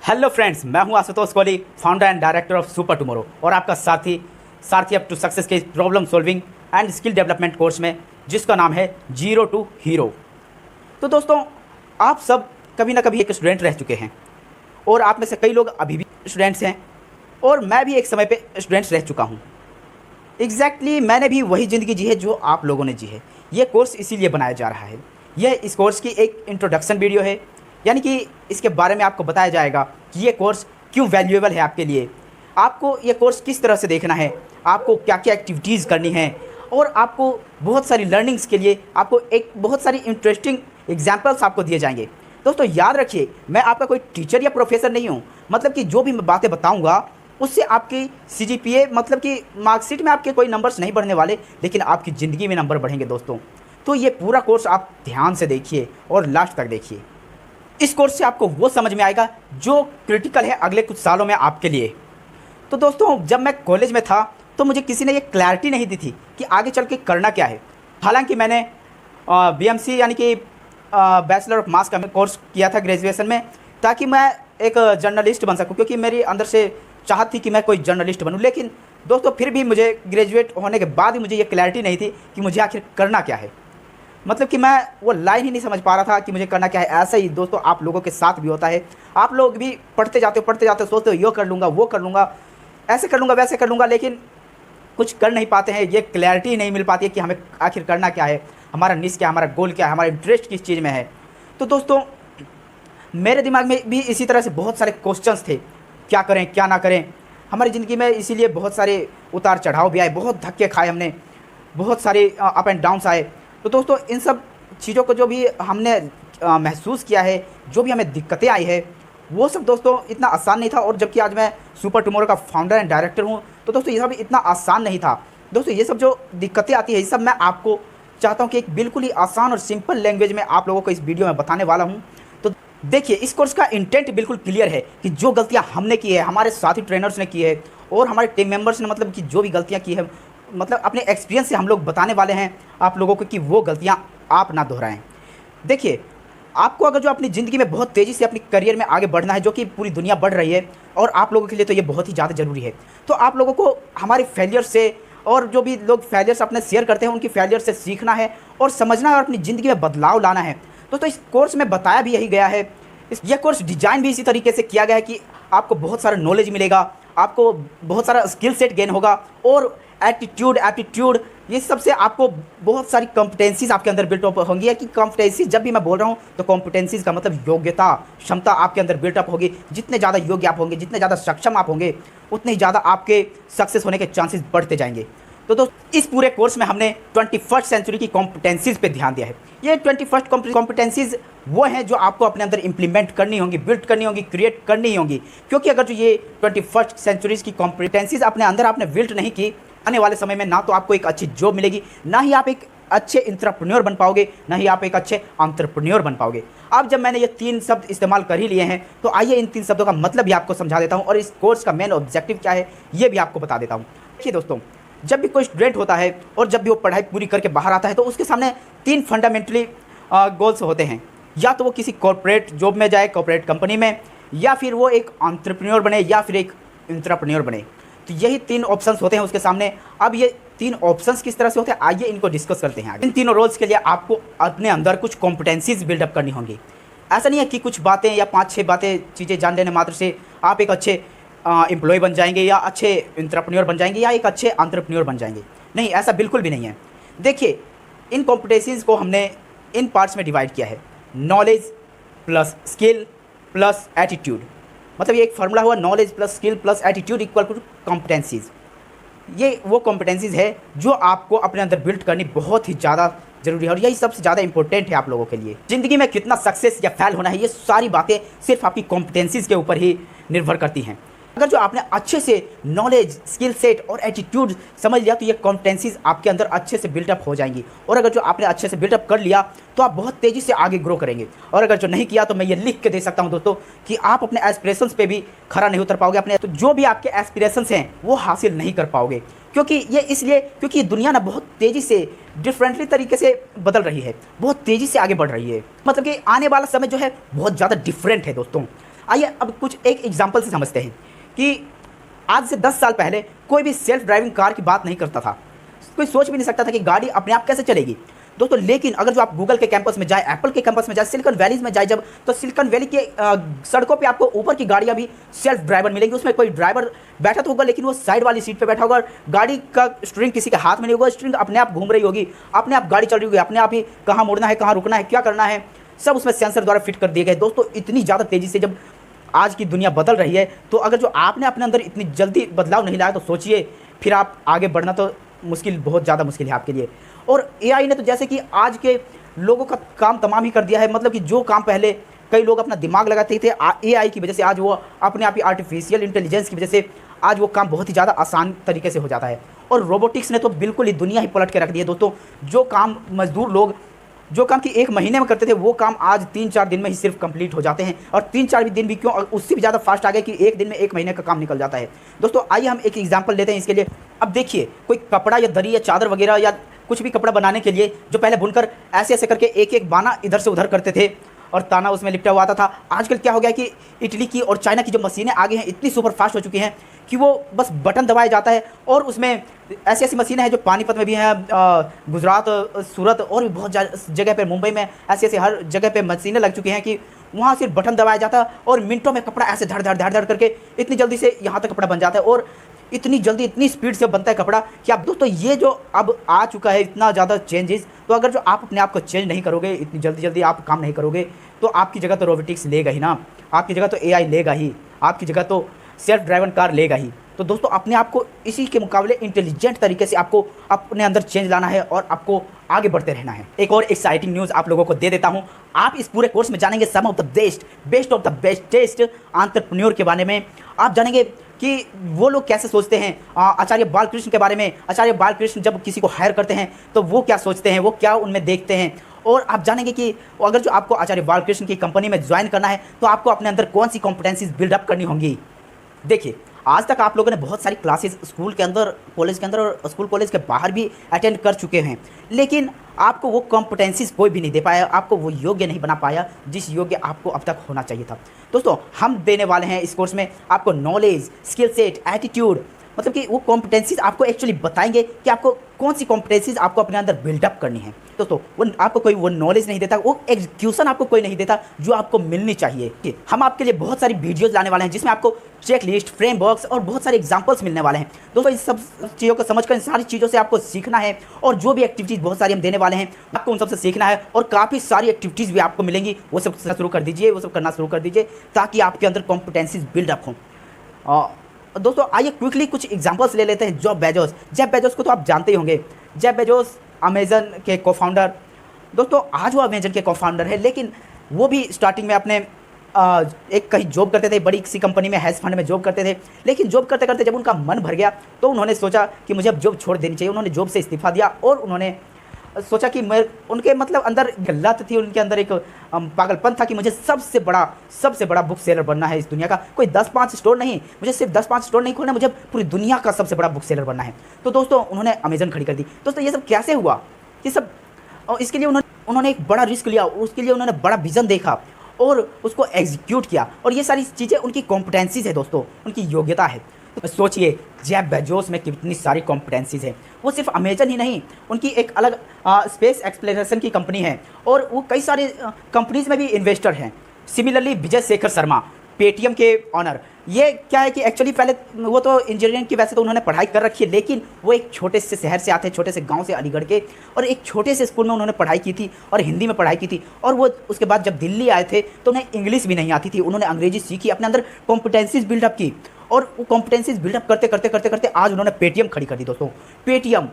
Hello friends, मैं हूं Ashutosh Kohli, founder and director of super tomorrow और आपका सारथी अप टू सक्सेस के problem solving and skill development course में, जिसका नाम है जीरो टू हीरो। तो दोस्तों, आप सब कभी ना कभी एक स्टूडेंट रह चुके हैं और आप में से कई लोग अभी भी स्टूडेंट्स हैं और मैं भी एक समय पे स्टूडेंट्स रह चुका हूँ। एग्जैक्टली मैंने भी वही ज़िंदगी जी है जो आप लोगों ने जी है। ये कोर्स इसीलिए बनाया जा रहा है। यह इस कोर्स की एक इंट्रोडक्शन वीडियो है, यानी कि इसके बारे में आपको बताया जाएगा कि ये कोर्स क्यों वैल्यूएबल है आपके लिए, आपको ये कोर्स किस तरह से देखना है, आपको क्या क्या एक्टिविटीज़ करनी है और आपको बहुत सारी लर्निंग्स के लिए आपको एक बहुत सारी इंटरेस्टिंग एग्जाम्पल्स आपको दिए जाएंगे। दोस्तों याद रखिए, मैं आपका कोई टीचर या प्रोफेसर नहीं हूँ। मतलब कि जो भी मैं बातें बताऊँगा उससे आपकी CGPA मतलब कि मार्कशीट में आपके कोई नंबर्स नहीं बढ़ने वाले, लेकिन आपकी ज़िंदगी में नंबर बढ़ेंगे दोस्तों। तो ये पूरा कोर्स आप ध्यान से देखिए और लास्ट तक देखिए। इस कोर्स से आपको वो समझ में आएगा जो क्रिटिकल है अगले कुछ सालों में आपके लिए। तो दोस्तों, जब मैं कॉलेज में था तो मुझे किसी ने ये क्लैरिटी नहीं दी थी कि आगे चल के करना क्या है। हालांकि मैंने BMC यानी कि बैचलर ऑफ मास का कोर्स किया था ग्रेजुएशन में, ताकि मैं एक जर्नलिस्ट बन सकूं, क्योंकि मेरी अंदर से चाहत थी कि मैं कोई जर्नलिस्ट बनूं। लेकिन दोस्तों, फिर भी मुझे ग्रेजुएट होने के बाद भी मुझे ये क्लैरिटी नहीं थी कि मुझे आखिर करना क्या है। मतलब कि मैं वो लाइन ही नहीं समझ पा रहा था कि मुझे करना क्या है। ऐसा ही दोस्तों आप लोगों के साथ भी होता है। आप लोग भी पढ़ते जाते हो सोचते हो ये कर लूँगा, वो कर लूँगा, ऐसे कर लूँगा, वैसे कर लूँगा, लेकिन कुछ कर नहीं पाते हैं। ये क्लैरिटी नहीं मिल पाती है कि हमें आखिर करना क्या है, हमारा निश क्या है, हमारा गोल क्या है, हमारा इंटरेस्ट किस चीज़ में है। तो दोस्तों, मेरे दिमाग में भी इसी तरह से बहुत सारे क्वेश्चंस थे, क्या करें क्या ना करें। हमारी ज़िंदगी में इसीलिए बहुत सारे उतार चढ़ाव भी आए, बहुत धक्के खाए हमने, बहुत सारे अप एंड डाउन्स आए। तो दोस्तों, इन सब चीज़ों को जो भी हमने महसूस किया है, जो भी हमें दिक्कतें आई है, वो सब दोस्तों इतना आसान नहीं था। और जबकि आज मैं सुपर टुमारो का फाउंडर एंड डायरेक्टर हूँ, तो दोस्तों ये सब इतना आसान नहीं था। दोस्तों, ये सब जो दिक्कतें आती है, ये सब मैं आपको चाहता हूँ कि एक बिल्कुल ही आसान और सिंपल लैंग्वेज में आप लोगों को इस वीडियो में बताने वाला हूँ। तो देखिए, इस कोर्स का इंटेंट बिल्कुल क्लियर है कि जो गलतियाँ हमने की है, हमारे साथी ट्रेनर्स ने की है और हमारे टीम मेंबर्स ने मतलब कि जो भी गलतियाँ की है, मतलब अपने एक्सपीरियंस से हम लोग बताने वाले हैं आप लोगों को कि वो गलतियाँ आप ना दोहराएं। देखिए, आपको अगर जो अपनी ज़िंदगी में बहुत तेज़ी से अपनी करियर में आगे बढ़ना है, जो कि पूरी दुनिया बढ़ रही है और आप लोगों के लिए तो ये बहुत ही ज़्यादा ज़रूरी है, तो आप लोगों को हमारे फेलियर से और जो भी लोग फेलियर्स अपने शेयर करते हैं उनकी फेलियर से सीखना है और समझना है और अपनी ज़िंदगी में बदलाव लाना है। तो इस कोर्स में बताया भी यही गया है। यह कोर्स डिज़ाइन भी इसी तरीके से किया गया है कि आपको बहुत सारा नॉलेज मिलेगा, आपको बहुत सारा स्किल सेट गेन होगा और एप्टीट्यूड ये सबसे आपको बहुत सारी कॉम्पिटेंसीज आपके अंदर बिल्टअप होंगी। कि कॉम्पिटेंसीज जब भी मैं बोल रहा हूँ तो कॉम्पिटेंसीज का मतलब योग्यता, क्षमता आपके अंदर बिल्टअप होगी। जितने ज़्यादा योग्य आप होंगे, जितने ज़्यादा सक्षम आप होंगे, उतने ही ज़्यादा आपके सक्सेस होने के चांसेस बढ़ते जाएंगे। तो दोस्तों, इस पूरे कोर्स में हमने 21st सेंचुरी की कॉम्पिटेंसीज पे ध्यान दिया है। ये 21st कॉम्पिटेंसीज वो हैं जो आपको अपने अंदर इंप्लीमेंट करनी होंगी, बिल्ड करनी होंगी, क्रिएट करनी होंगी। क्योंकि अगर जो ये 21st सेंचुरीज़ की कॉम्पिटेंसीज अपने अंदर आपने बिल्ड नहीं की, आने वाले समय में ना तो आपको एक अच्छी जॉब मिलेगी, ना ही आप एक अच्छे एंटरप्रेन्योर बन पाओगे, ना ही आप एक अच्छे एंटरप्रेन्योर बन पाओगे। अब जब मैंने ये 3 शब्द इस्तेमाल कर ही लिए हैं, तो आइए इन 3 शब्दों का मतलब भी आपको समझा देता हूँ और इस कोर्स का मेन ऑब्जेक्टिव क्या है ये भी आपको बता देता हूँ। देखिए दोस्तों, जब भी कोई स्टूडेंट होता है और जब भी वो पढ़ाई पूरी करके बाहर आता है, तो उसके सामने 3 फंडामेंटली गोल्स होते हैं। या तो वो किसी कॉर्पोरेट जॉब में जाए, कॉर्पोरेट कंपनी में, या फिर वो एक एंटरप्रेन्योर बने, या फिर एक इंट्राप्रेन्योर बने। तो यही 3 ऑप्शंस होते हैं उसके सामने। अब ये 3 ऑप्शंस किस तरह से होते हैं, आइए इनको डिस्कस करते हैं आगे। इन तीनों रोल्स के लिए आपको अपने अंदर कुछ कॉम्पिटेंसीज बिल्डअप करनी होंगी। ऐसा नहीं है कि कुछ बातें या 5-6 बातें चीज़ें जान लेने मात्र से आप एक अच्छे एम्प्लॉय बन जाएंगे, या अच्छे एंटरप्रेन्योर बन जाएंगे, या एक अच्छे एंटरप्रेन्योर बन जाएंगे। नहीं, ऐसा बिल्कुल भी नहीं है। देखिए, इन कॉम्पिटेंसीज को हमने इन पार्ट्स में डिवाइड किया है। Knowledge plus skill plus attitude, मतलब ये एक फार्मूला हुआ, knowledge plus skill plus attitude equal to competencies. ये वो कॉम्पिटेंसीज है जो आपको अपने अंदर बिल्ड करनी बहुत ही ज़्यादा ज़रूरी है और यही सबसे ज़्यादा इंपॉर्टेंट है आप लोगों के लिए। ज़िंदगी में कितना सक्सेस या फेल होना है, ये सारी बातें सिर्फ आपकी कॉम्पिटेंसीज के ऊपर ही निर्भर करती हैं। अगर जो आपने अच्छे से नॉलेज, स्किल सेट और एटीट्यूड समझ लिया, तो ये कॉम्पिटेंसीज आपके अंदर अच्छे से बिल्डअप हो जाएंगी। और अगर जो आपने अच्छे से बिल्डअप कर लिया, तो आप बहुत तेज़ी से आगे ग्रो करेंगे। और अगर जो नहीं किया, तो मैं ये लिख के दे सकता हूँ दोस्तों कि आप अपने एस्पिरेशंस पे भी खरा नहीं उतर पाओगे। अपने तो जो भी आपके एस्पिरेशंस हैं वो हासिल नहीं कर पाओगे। क्योंकि ये इसलिए क्योंकि दुनिया ना बहुत तेज़ी से डिफरेंटली तरीके से बदल रही है, बहुत तेज़ी से आगे बढ़ रही है। मतलब कि आने वाला समय जो है बहुत ज़्यादा डिफरेंट है दोस्तों। आइए अब कुछ एक एग्जाम्पल से समझते हैं कि आज से 10 साल पहले कोई भी सेल्फ ड्राइविंग कार की बात नहीं करता था, कोई सोच भी नहीं सकता था कि गाड़ी अपने आप कैसे चलेगी दोस्तों। लेकिन अगर जो आप गूगल के कैंपस में जाए, एप्पल के कैंपस में जाए, सिलिकॉन वैलीज में जाए जब, तो सिलिकॉन वैली के सड़कों पे आपको ऊपर की गाड़ियाँ भी सेल्फ ड्राइवर मिलेंगी। उसमें कोई ड्राइवर बैठा तो होगा लेकिन वो साइड वाली सीट पे बैठा होगा, गाड़ी का स्टीयरिंग किसी के हाथ में नहीं होगा, स्टीयरिंग अपने आप घूम रही होगी, अपने आप गाड़ी चल रही होगी, अपने आप ही कहाँ मुड़ना है, कहाँ रुकना है, क्या करना है, सब उसमें सेंसर द्वारा फिट कर दिए गए। दोस्तों इतनी ज़्यादा तेज़ी से जब आज की दुनिया बदल रही है, तो अगर जो आपने अपने अंदर इतनी जल्दी बदलाव नहीं लाया तो सोचिए फिर आप आगे बढ़ना तो मुश्किल, बहुत ज़्यादा मुश्किल है आपके लिए। और एआई ने तो जैसे कि आज के लोगों का काम तमाम ही कर दिया है, मतलब कि जो काम पहले कई लोग अपना दिमाग लगाते थे, एआई की वजह से आज वो अपने आप ही आर्टिफिशियल इंटेलिजेंस की वजह से आज वो काम बहुत ही ज़्यादा आसान तरीके से हो जाता है। और रोबोटिक्स ने तो बिल्कुल ही दुनिया ही पलट के रख दी है दोस्तों। जो काम मजदूर लोग जो काम कि 1 महीने में करते थे वो काम आज 3-4 दिन में ही सिर्फ कंप्लीट हो जाते हैं, और 3-4 दिन भी क्यों, और उससे भी ज़्यादा फास्ट आ गए कि 1 दिन में 1 महीने का काम निकल जाता है। दोस्तों आइए हम एक एग्जांपल लेते हैं इसके लिए। अब देखिए कोई कपड़ा या दरी या चादर वगैरह या कुछ भी कपड़ा बनाने के लिए जो पहले बुनकर ऐसे ऐसे करके एक एक बाना इधर से उधर करते थे और ताना उसमें लिपटा हुआ आता था, आजकल क्या हो गया कि इटली की और चाइना की जो मशीनें आगे हैं इतनी सुपर फास्ट हो चुकी हैं कि वो बस बटन दबाया जाता है और उसमें ऐसी ऐसी मशीनें हैं जो पानीपत में भी हैं, गुजरात, सूरत और भी बहुत जगह पे, मुंबई में ऐसी ऐसी हर जगह पे मशीनें लग चुकी हैं कि वहाँ सिर्फ बटन दबाया जाता है और मिनटों में कपड़ा ऐसे धड़ धड़ धड़ धड़ करके इतनी जल्दी से यहाँ तक कपड़ा बन जाता है, और इतनी जल्दी इतनी स्पीड से बनता है कपड़ा कि आप दोस्तों ये जो अब आ चुका है इतना ज़्यादा चेंजेस, तो अगर जो आप अपने आप को चेंज नहीं करोगे, इतनी जल्दी जल्दी आप काम नहीं करोगे, तो आपकी जगह तो रोबोटिक्स लेगा ही ना, आपकी जगह तो एआई लेगा ही, आपकी जगह तो सेल्फ ड्राइवन कार लेगा ही। तो दोस्तों अपने आप को इसी के मुकाबले इंटेलिजेंट तरीके से आपको अपने अंदर चेंज लाना है और आपको आगे बढ़ते रहना है। एक और एक्साइटिंग न्यूज़ आप लोगों को दे देता हूं, आप इस पूरे कोर्स में जानेंगे some of the best of the bestest entrepreneur के बारे में। आप जानेंगे कि वो लोग कैसे सोचते हैं, आचार्य बालकृष्ण के बारे में। आचार्य बालकृष्ण जब किसी को हायर करते हैं तो वो क्या सोचते हैं, वो क्या उनमें देखते हैं, और आप जानेंगे कि अगर जो आपको आचार्य बालकृष्ण की कंपनी में ज्वाइन करना है तो आपको अपने अंदर कौन सी कॉम्पिटेंसीज बिल्डअप करनी होंगी। देखिए आज तक आप लोगों ने बहुत सारी क्लासेस स्कूल के अंदर, कॉलेज के अंदर और स्कूल कॉलेज के बाहर भी अटेंड कर चुके हैं, लेकिन आपको वो कॉम्पिटेंसीज कोई भी नहीं दे पाया, आपको वो योग्य नहीं बना पाया जिस योग्य आपको अब तक होना चाहिए था। दोस्तों हम देने वाले हैं इस कोर्स में आपको नॉलेज, स्किल सेट, एटीट्यूड, मतलब कि वो कॉम्पिटेंसीज आपको एक्चुअली बताएंगे कि आपको कौन सी कॉम्पिटेंसीज आपको अपने अंदर बिल्डअप करनी है। दोस्तों वो आपको कोई वो नॉलेज नहीं देता, वो एग्जीक्यूशन आपको कोई नहीं देता जो आपको मिलनी चाहिए। हम आपके लिए बहुत सारी वीडियोस लाने वाले हैं जिसमें आपको चेक लिस्ट, फ्रेमवर्क्स और बहुत सारे एग्जांपल्स मिलने वाले हैं। दोस्तों इन सब चीज़ों को समझकर इन सारी चीज़ों से आपको सीखना है, और जो भी एक्टिविटीज़ बहुत सारी हम देने वाले हैं आपको उन सबसे सीखना है, और काफ़ी सारी एक्टिविटीज़ भी आपको मिलेंगी, वो सब शुरू कर दीजिए, वो सब करना शुरू कर दीजिए ताकि आपके अंदर कॉम्पिटेंसीज बिल्डअप हों। दोस्तों आइए क्विकली कुछ एग्जांपल्स ले लेते हैं। जेफ बेजोस को तो आप जानते ही होंगे। जेफ बेजोस अमेजन के को-फाउंडर, दोस्तों आज वो अमेजन के को-फाउंडर है, लेकिन वो भी स्टार्टिंग में अपने एक कहीं जॉब करते थे, बड़ी किसी कंपनी में, हेज फंड में जॉब करते थे, लेकिन जॉब करते करते जब उनका मन भर गया तो उन्होंने सोचा कि मुझे अब जॉब छोड़ देनी चाहिए। उन्होंने जॉब से इस्तीफा दिया और उन्होंने सोचा कि मैं, उनके मतलब अंदर लत थी, उनके अंदर एक पागलपन था कि मुझे सबसे बड़ा बुक सेलर बनना है इस दुनिया का। कोई 10-5 स्टोर नहीं, मुझे सिर्फ 10-5 स्टोर नहीं खोलना, मुझे पूरी दुनिया का सबसे बड़ा बुक सेलर बनना है। तो दोस्तों उन्होंने अमेजन खड़ी कर दी। दोस्तों ये सब कैसे हुआ, ये सब, और इसके लिए उन्होंने एक बड़ा रिस्क लिया, उसके लिए उन्होंने बड़ा विजन देखा और उसको एग्जीक्यूट किया, और ये सारी चीज़ें उनकी कॉम्पिटेंसीज है दोस्तों, उनकी योग्यता है। तो सोचिए जेफ बेजोस में कितनी सारी कॉम्पिटेंसीज है। वो सिर्फ अमेजन ही नहीं, उनकी एक अलग स्पेस एक्सप्लोरेशन की कंपनी है, और वो कई सारे कंपनीज में भी इन्वेस्टर हैं। सिमिलरली विजय शेखर शर्मा, पेटीएम के ऑनर, ये क्या है कि एक्चुअली पहले वो तो इंजीनियरिंग की वैसे तो उन्होंने पढ़ाई कर रखी है, लेकिन वो एक छोटे से शहर से आते हैं, छोटे से गांव से, अलीगढ़ के, और एक छोटे से स्कूल में उन्होंने पढ़ाई की थी और हिंदी में पढ़ाई की थी। और वो उसके बाद जब दिल्ली आए थे तो उन्हें इंग्लिश भी नहीं आती थी, उन्होंने अंग्रेजी सीखी, अपने अंदर कॉम्पिटेंसीज बिल्डअप की, और वो कॉम्पिटेंसीज बिल्डअप करते करते करते करते आज उन्होंने पेटीएम खड़ी कर दी। दोस्तों पेटीएम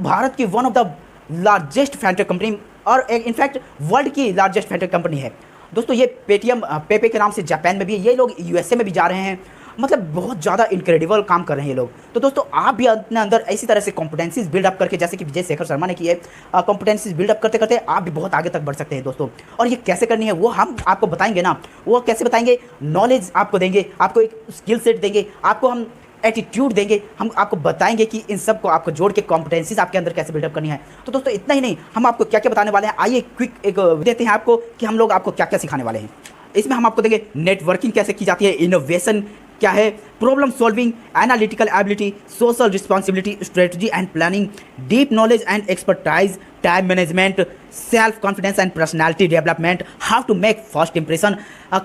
भारत की one of the largest fintech company, और इनफैक्ट वर्ल्ड की लार्जेस्ट फैंटेक कंपनी है। दोस्तों ये पेटीएम पेपे के नाम से जापान में भी है, ये लोग यूएसए में भी जा रहे हैं, मतलब बहुत ज़्यादा इनक्रेडिबल काम कर रहे हैं ये लोग। तो दोस्तों आप भी अपने अंदर इसी तरह से कॉम्पिटेंसीज बिल्डअप करके, जैसे कि विजय शेखर शर्मा ने की है, कॉम्पिटेंसीज बिल्डअप करते करते आप भी बहुत आगे तक बढ़ सकते हैं दोस्तों। और ये कैसे करनी है वो हम आपको बताएंगे ना, वो कैसे बताएंगे, नॉलेज आपको देंगे, आपको एक स्किल सेट देंगे, आपको हम एटीट्यूड देंगे, हम आपको बताएंगे कि इन सब को आपको जोड़ के कॉम्पिटेंसीज आपके अंदर कैसे बिल्डअप करनी है। तो दोस्तों इतना ही नहीं, हम आपको क्या क्या बताने वाले हैं, आइए क्विक एक देते हैं आपको कि हम लोग आपको क्या क्या सिखाने वाले हैं। इसमें हम आपको देंगे नेटवर्किंग कैसे की जाती है, इनोवेशन क्या है, problem solving, analytical ability, social responsibility, strategy and planning, deep knowledge and expertise, time management, self confidence and personality development, how to make first impression,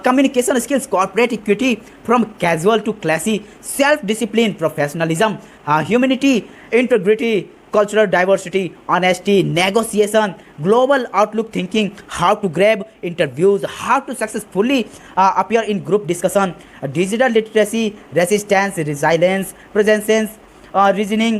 communication skills, corporate equity from casual to classy, self discipline, professionalism, humanity, integrity, cultural diversity, honesty, negotiation, global outlook thinking, how to grab interviews, how to successfully appear in group discussion, digital literacy, resistance, resilience, presence, reasoning।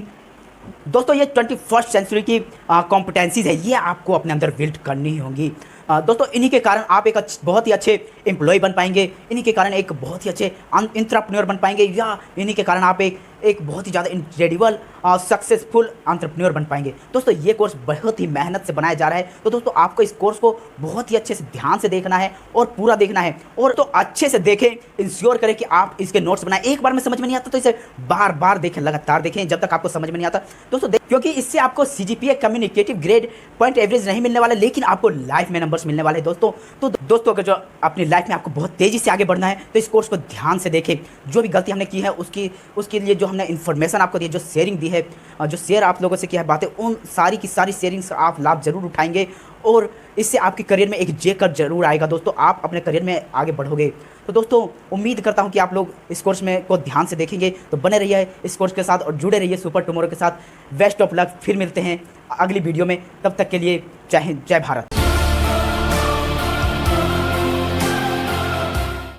दोस्तों ये 21st century की competencies है, ये आपको अपने अंदर build करनी होंगी। दोस्तों इन्हीं के कारण आप एक बहुत ही अच्छे एम्प्लॉय बन पाएंगे, इन्हीं के कारण एक बहुत ही अच्छे एंटरप्रेन्योर बन पाएंगे, या इन्हीं के कारण आप एक बहुत ही ज़्यादा इनक्रेडिबल सक्सेसफुल एंटरप्रेन्योर बन पाएंगे। दोस्तों ये कोर्स बहुत ही मेहनत से बनाया जा रहा है, तो दोस्तों आपको इस कोर्स को बहुत ही अच्छे से ध्यान से देखना है और पूरा देखना है, और तो अच्छे से देखें, इंश्योर करें कि आप इसके नोट्स बनाएं। एक बार में समझ में नहीं आता तो इसे बार बार देखें, लगातार देखें जब तक आपको समझ में नहीं आता। दोस्तों क्योंकि इससे आपको CGPA communicative grade point average नहीं मिलने वाला, लेकिन आपको लाइफ में नंबर्स मिलने वाले दोस्तों। तो दोस्तों अगर जो अपनी लाइफ में आपको बहुत तेज़ी से आगे बढ़ना है तो इस कोर्स को ध्यान से देखें। जो भी गलती हमने की है उसके लिए जो हमने इन्फॉर्मेशन आपको दी है, जो शेयरिंग दी है, जो शेयर आप लोगों से किया है बातें, उन सारी की सारी शेयरिंग से आप लाभ जरूर उठाएंगे, और इससे आपके करियर में एक जेकर जरूर आएगा दोस्तों, आप अपने करियर में आगे बढ़ोगे। तो दोस्तों उम्मीद करता हूं कि आप लोग इस कोर्स में को ध्यान से देखेंगे, तो बने रहिए इस कोर्स के साथ और जुड़े रहिए सुपर टुमारो के साथ। बेस्ट ऑफ लक, फिर मिलते हैं अगली वीडियो में, तब तक के लिए जय हिंद, जय भारत।